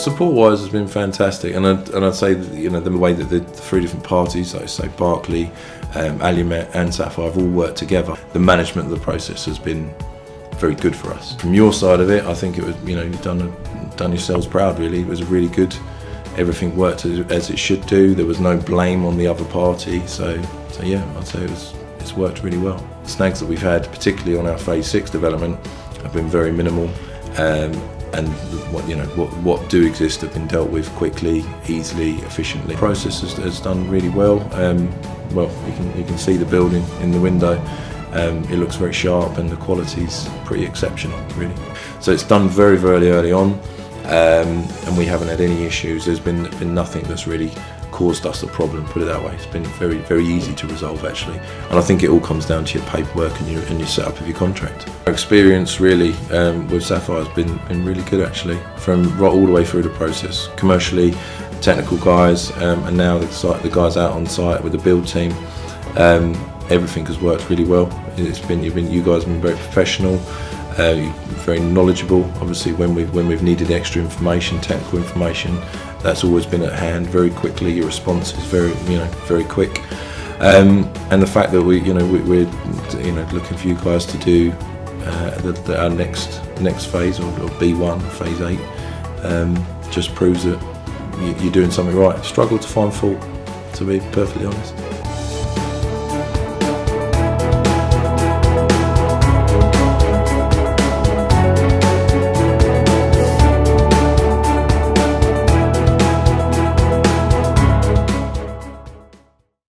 Support-wise has been fantastic, and I'd say that, you know, the way that the three different parties, like say Berkeley, Alumet and Sapphire, have all worked together. The management of the process has been very good for us. From your side of it, I think it was, you know, you've done yourselves proud really. It was really good. Everything worked as it should do. There was no blame on the other party. So yeah, I'd say it's worked really well. Snags that we've had, particularly on our Phase 6 development, have been very minimal. And what do exist have been dealt with quickly, easily, efficiently. The process has done really well. Well, you can see the building in the window. It looks very sharp, and the quality's pretty exceptional, really. So it's done very, very early on, and we haven't had any issues. There's been nothing that's really caused us a problem, put it that way. It's been very, very easy to resolve, actually. And I think it all comes down to your paperwork and your setup of your contract. Our experience really with Sapphire has been really good, actually, from right all the way through the process. Commercially, technical guys, and now the guys out on site with the build team. Everything has worked really well. You guys have been very professional, very knowledgeable. Obviously, when we've needed extra information, technical information, that's always been at hand very quickly. Your response is very quick, and the fact that we're looking for you guys to do our next phase, or B1, Phase 8, just proves that you're doing something right. Struggle to find fault, to be perfectly honest.